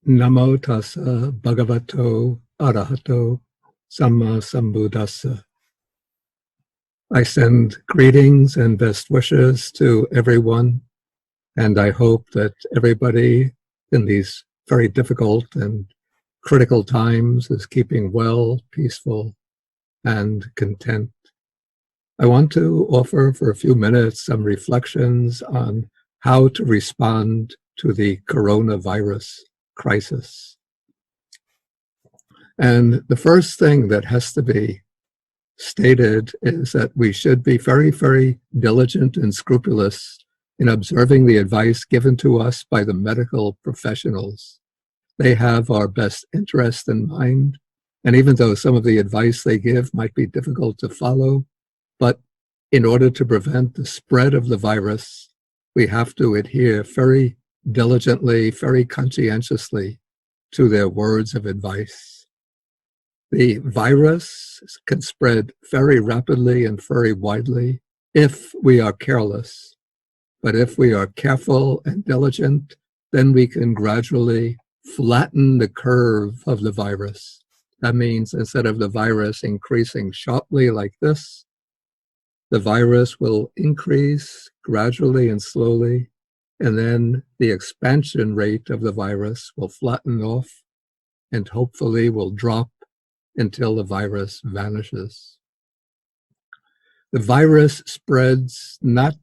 Namo tassa bhagavato arahato samma sambuddhassa. I send greetings and best wishes to everyone, and I hope that everybody in these very difficult and critical times is keeping well, peaceful, and content. I want to offer for a few minutes some reflections on how to respond to the coronavirus crisis. And the first thing that has to be stated is that we should be very, very diligent and scrupulous in observing the advice given to us by the medical professionals. They have our best interest in mind, and even though some of the advice they give might be difficult to follow, but in order to prevent the spread of the virus, we have to adhere very diligently, very conscientiously to their words of advice. The virus can spread very rapidly and very widely if we are careless. But if we are careful and diligent, then we can gradually flatten the curve of the virus. That means instead of the virus increasing sharply like this, the virus will increase gradually and slowly, and then the expansion rate of the virus will flatten off and hopefully will drop until the virus vanishes. The virus spreads not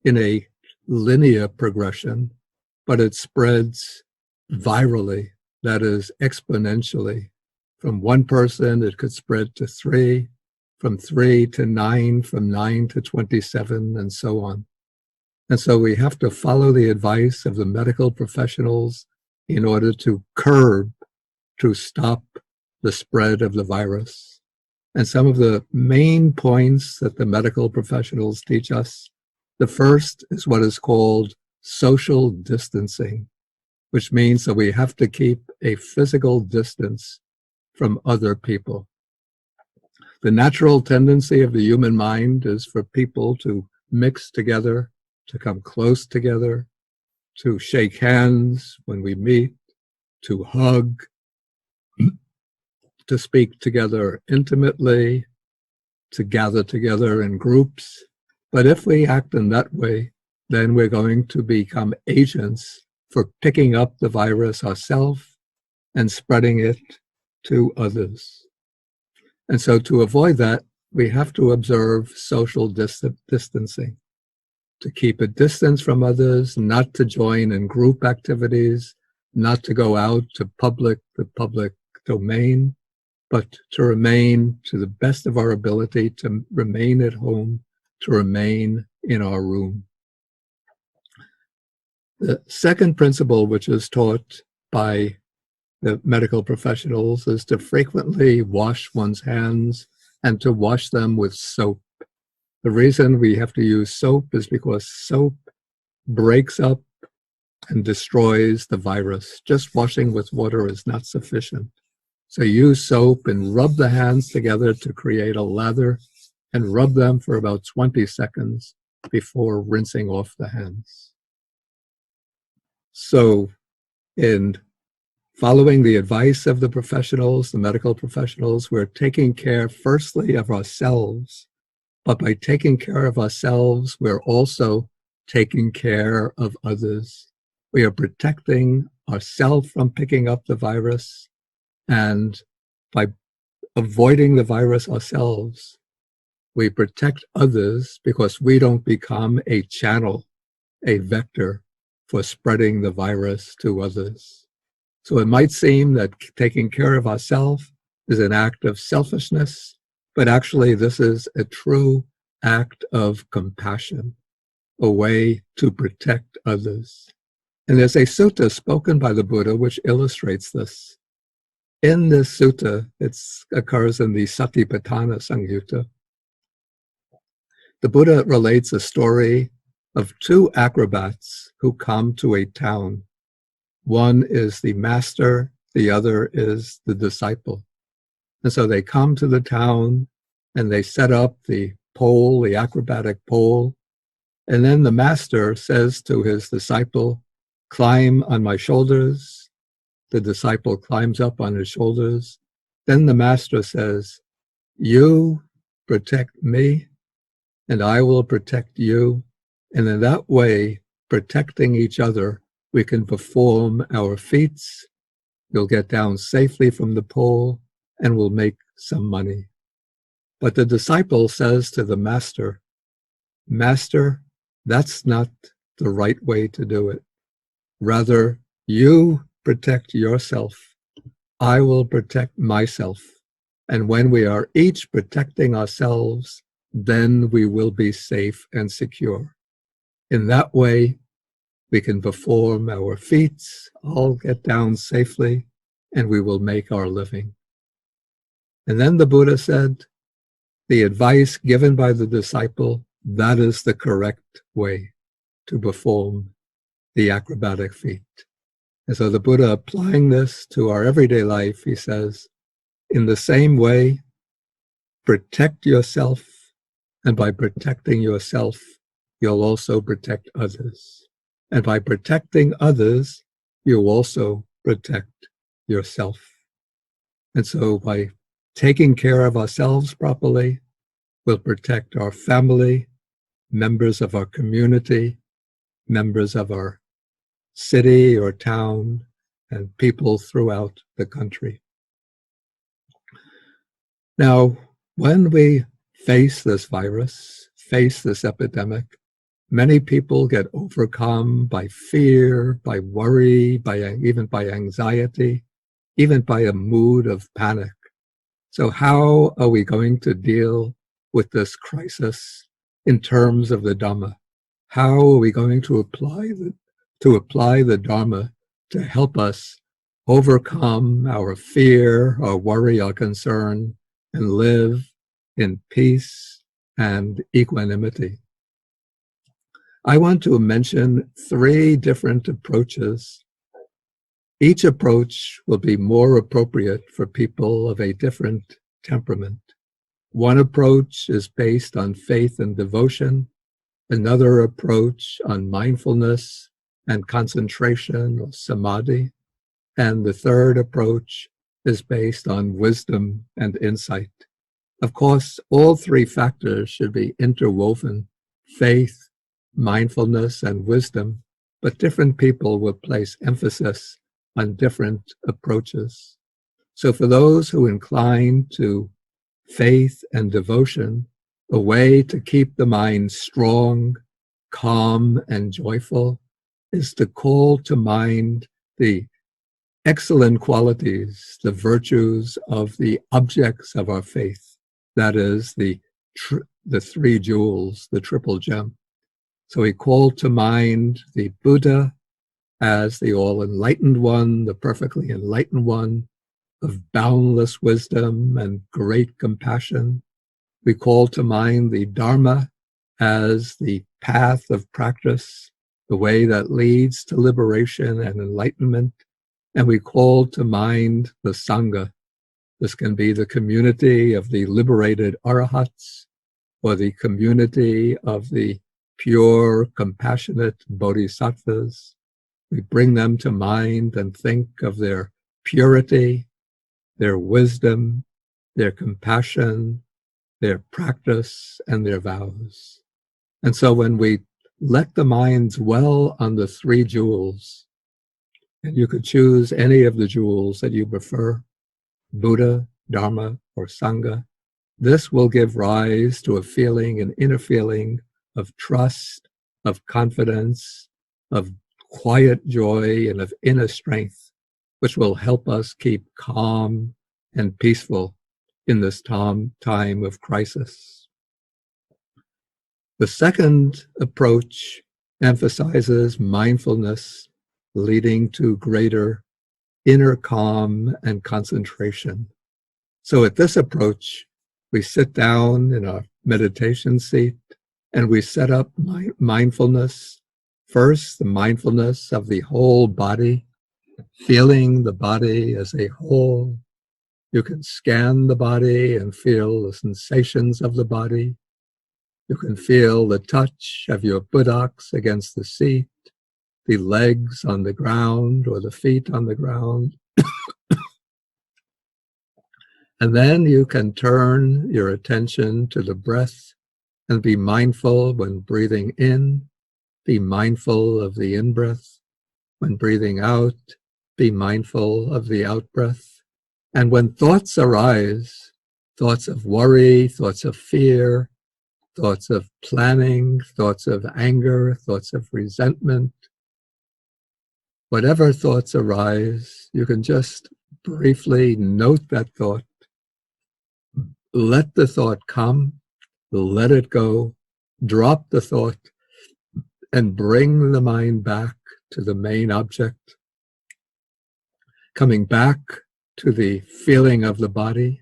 in a linear progression, but it spreads virally, that is exponentially. From one person, it could spread to 3, from 3 to 9, from 9 to 27, and so on. And so we have to follow the advice of the medical professionals in order to curb, to stop the spread of the virus. And some of the main points that the medical professionals teach us, the first is what is called social distancing, which means that we have to keep a physical distance from other people. The natural tendency of the human mind is for people to mix together, to come close together, to shake hands when we meet, to hug, to speak together intimately, to gather together in groups. But if we act in that way, then we're going to become agents for picking up the virus ourselves and spreading it to others. And so to avoid that, we have to observe social distancing, to keep a distance from others, not to join in group activities, not to go out to the public domain, but to remain to the best of our ability, to remain at home, to remain in our room. The second principle, which is taught by the medical professionals, is to frequently wash one's hands and to wash them with soap. The reason we have to use soap is because soap breaks up and destroys the virus. Just washing with water is not sufficient. So use soap and rub the hands together to create a lather and rub them for about 20 seconds before rinsing off the hands. So in following the advice of the professionals, the medical professionals, we're taking care firstly of ourselves. But by taking care of ourselves, we're also taking care of others. We are protecting ourselves from picking up the virus, and by avoiding the virus ourselves, we protect others because we don't become a channel, a vector for spreading the virus to others. So it might seem that taking care of ourselves is an act of selfishness, but actually this is a true act of compassion, a way to protect others. And there's a sutta spoken by the Buddha which illustrates this. In this sutta, it occurs in the Satipatthana Samyutta. The Buddha relates a story of 2 acrobats who come to a town. One is the master, the other is the disciple. And so they come to the town and they set up the pole, the acrobatic pole. And then the master says to his disciple, "Climb on my shoulders." the disciple climbs up on his shoulders. Then the master says, you protect me, and I will protect you. And in that way, protecting each other, we can perform our feats. You'll get down safely from the pole, and we'll make some money. But the disciple says to the master, Master, that's not the right way to do it. Rather, you protect yourself. I will protect myself. And when we are each protecting ourselves, then we will be safe and secure. In that way, we can perform our feats, all get down safely, and we will make our living. And then the Buddha said, the advice given by the disciple, that is the correct way to perform the acrobatic feat. And so the Buddha, applying this to our everyday life, he says, in the same way, protect yourself, and by protecting yourself, you'll also protect others. And by protecting others, you also protect yourself. And so by taking care of ourselves properly, we'll protect our family, members of our community, members of our city or town, and people throughout the country. Now, when we face this virus, face this epidemic, many people get overcome by fear, by worry, even by anxiety, even by a mood of panic. So how are we going to deal with this crisis in terms of the Dhamma? How are we going to apply the Dharma to help us overcome our fear, our worry, our concern, and live in peace and equanimity? I want to mention 3 different approaches. Each approach will be more appropriate for people of a different temperament. One approach is based on faith and devotion, another approach on mindfulness and concentration or samadhi, and the third approach is based on wisdom and insight. Of course, all 3 factors should be interwoven, faith, mindfulness, and wisdom, but different people will place emphasis on different approaches. So for those who incline to faith and devotion, a way to keep the mind strong, calm, and joyful is to call to mind the excellent qualities, the virtues of the objects of our faith. That is the 3 jewels, the triple gem. So we call to mind the Buddha as the all-enlightened one, the perfectly enlightened one, of boundless wisdom and great compassion. We call to mind the Dharma as the path of practice, the way that leads to liberation and enlightenment. And we call to mind the Sangha. This can be the community of the liberated arahats, or the community of the pure, compassionate bodhisattvas. We bring them to mind and think of their purity, their wisdom, their compassion, their practice, and their vows. And so when we let the mind dwell on the 3 jewels, and you could choose any of the jewels that you prefer, Buddha, Dharma, or Sangha, this will give rise to a feeling, an inner feeling of trust, of confidence, of quiet joy, and of inner strength, which will help us keep calm and peaceful in this time of crisis. The second approach emphasizes mindfulness, leading to greater inner calm and concentration. So at this approach, we sit down in our meditation seat and we set up mindfulness. First, the mindfulness of the whole body, feeling the body as a whole. You can scan the body and feel the sensations of the body. You can feel the touch of your buttocks against the seat, the legs on the ground or the feet on the ground. And then you can turn your attention to the breath and be mindful when breathing in, be mindful of the in-breath. When breathing out, be mindful of the out-breath. And when thoughts arise, thoughts of worry, thoughts of fear, thoughts of planning, thoughts of anger, thoughts of resentment, whatever thoughts arise, you can just briefly note that thought. Let the thought come, let it go, drop the thought, and bring the mind back to the main object, coming back to the feeling of the body,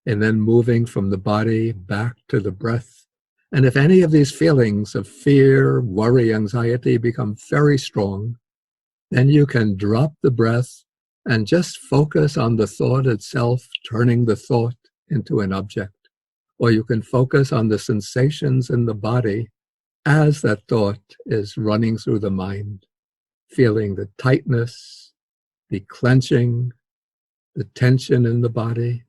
and then moving from the body back to the breath. And if any of these feelings of fear, worry, anxiety become very strong, then you can drop the breath and just focus on the thought itself, turning the thought into an object. Or you can focus on the sensations in the body as that thought is running through the mind, feeling the tightness, the clenching, the tension in the body.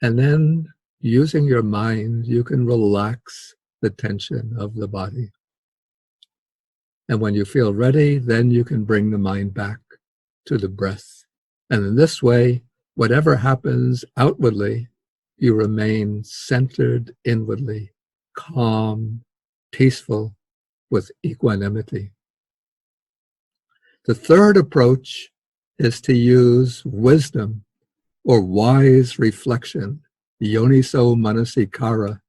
And then using your mind, you can relax the tension of the body. And when you feel ready, then you can bring the mind back to the breath. And in this way, whatever happens outwardly, you remain centered inwardly, calm, peaceful, with equanimity. The third approach is to use wisdom or wise reflection, yoniso manasikara,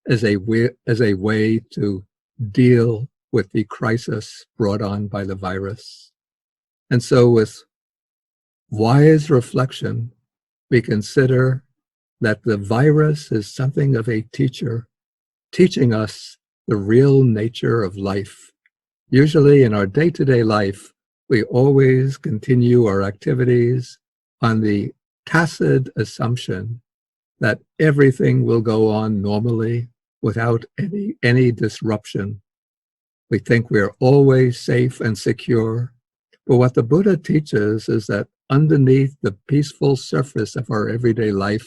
as a way to deal with the crisis brought on by the virus. And so with wise reflection, we consider that the virus is something of a teacher, teaching us the real nature of life. Usually in our day-to-day life, we always continue our activities on the tacit assumption that everything will go on normally without any disruption. We think we're always safe and secure. But what the Buddha teaches is that underneath the peaceful surface of our everyday life,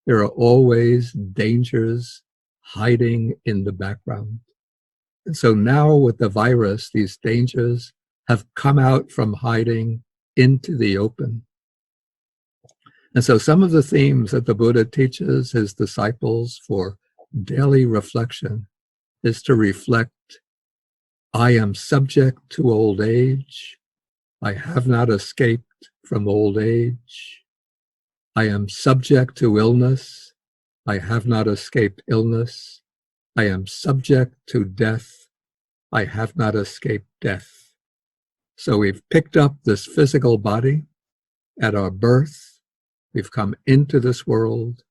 there are always dangers hiding in the background. And so now with the virus, these dangers have come out from hiding into the open. And so some of the themes that the Buddha teaches his disciples for daily reflection is to reflect, I am subject to old age. I have not escaped from old age. I am subject to illness. I have not escaped illness. I am subject to death. I have not escaped death. So we've picked up this physical body at our birth. We've come into this world,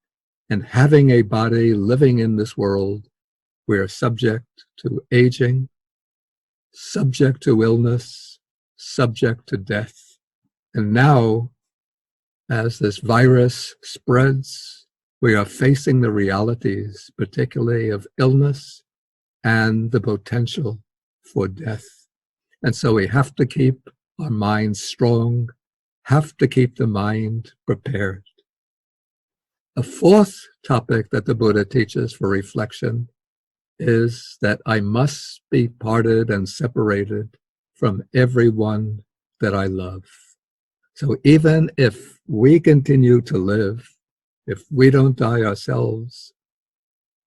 and having a body living in this world, we are subject to aging, subject to illness, subject to death. And now, as this virus spreads, we are facing the realities, particularly of illness and the potential for death. And so we have to keep our minds strong, have to keep the mind prepared. A fourth topic that the Buddha teaches for reflection is that I must be parted and separated from everyone that I love. So even if we continue to live, if we don't die ourselves,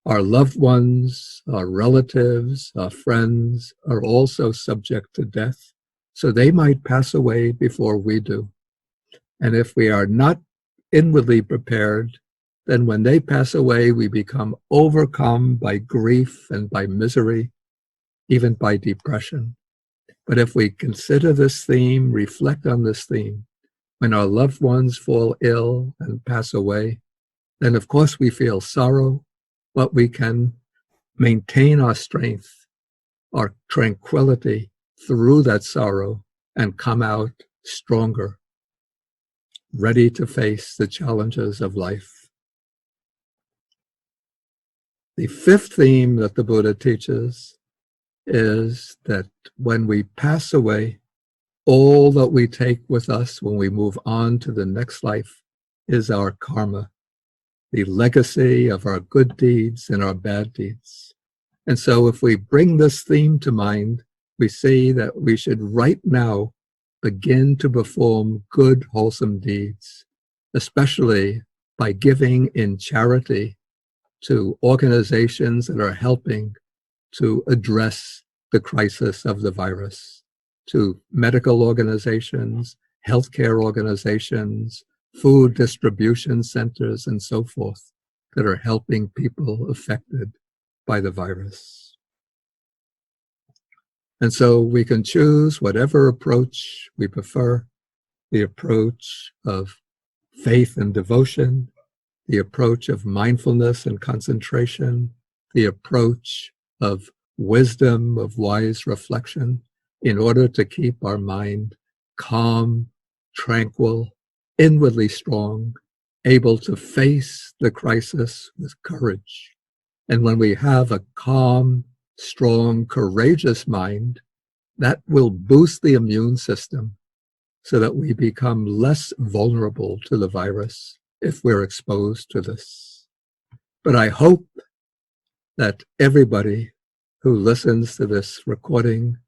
our loved ones, our relatives, our friends are also subject to death. So they might pass away before we do. And if we are not inwardly prepared, then when they pass away, we become overcome by grief and by misery, even by depression. But if we consider this theme, reflect on this theme, when our loved ones fall ill and pass away, then of course we feel sorrow, but we can maintain our strength, our tranquility through that sorrow and come out stronger, ready to face the challenges of life. The fifth theme that the Buddha teaches is that when we pass away, all that we take with us when we move on to the next life is our karma. the legacy of our good deeds and our bad deeds. And so if we bring this theme to mind, we see that we should right now begin to perform good, wholesome deeds, especially by giving in charity to organizations that are helping to address the crisis of the virus, to medical organizations, healthcare organizations, food distribution centers, and so forth, that are helping people affected by the virus. And so we can choose whatever approach we prefer, the approach of faith and devotion, the approach of mindfulness and concentration, the approach of wisdom, of wise reflection, in order to keep our mind calm, tranquil, inwardly strong, able to face the crisis with courage. And when we have a calm, strong, courageous mind, that will boost the immune system so that we become less vulnerable to the virus if we're exposed to this. But I hope that everybody who listens to this recording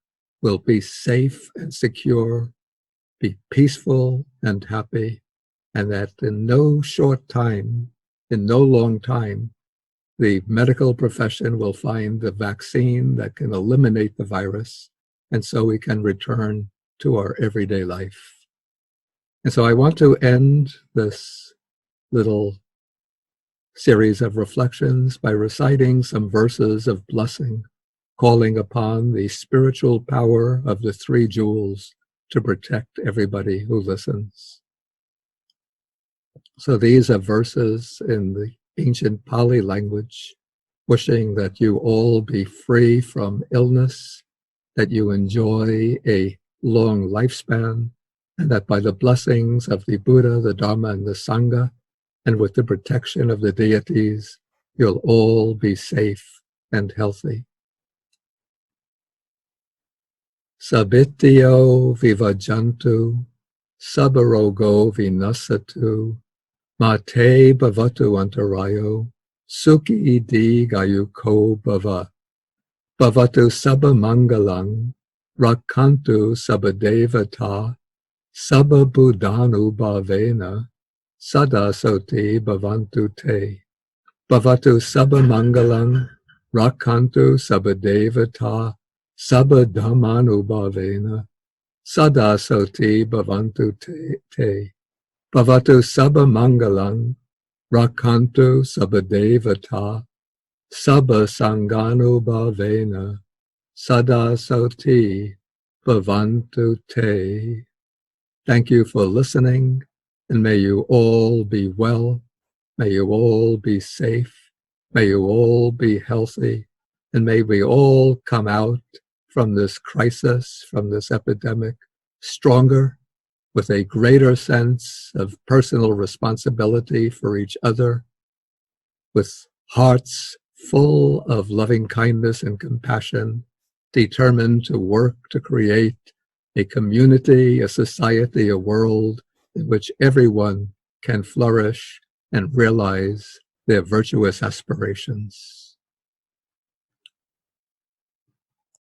will be safe and secure, be peaceful and happy, and that in no short time, in no long time, the medical profession will find the vaccine that can eliminate the virus, and so we can return to our everyday life. And so I want to end this little series of reflections by reciting some verses of blessing, calling upon the spiritual power of the three jewels to protect everybody who listens. So these are verses in the ancient Pali language, wishing that you all be free from illness, that you enjoy a long lifespan, and that by the blessings of the Buddha, the Dharma, and the Sangha, and with the protection of the deities, you'll all be safe and healthy. Sabityo vivajantu, sabarogo vinasatu, mate bhavatu antarayo, sukhi di gayuko bhava. Bhavatu sabba mangalang, rakantu sabadevata, sabba buddhanu bhavena, sada soti bhavantu te. Bhavatu sabba mangalang, rakantu sabadevata, sabba dhammanu bhavena, sada soti bhavantu te. Bhavatu sabba mangalang, rakantu sabadevata, sabba sanganu bhavena, sada soti bhavantu te. Thank you for listening, and may you all be well, may you all be safe, may you all be healthy, and may we all come out from this crisis, from this epidemic, stronger, with a greater sense of personal responsibility for each other, with hearts full of loving kindness and compassion, determined to work to create a community, a society, a world in which everyone can flourish and realize their virtuous aspirations.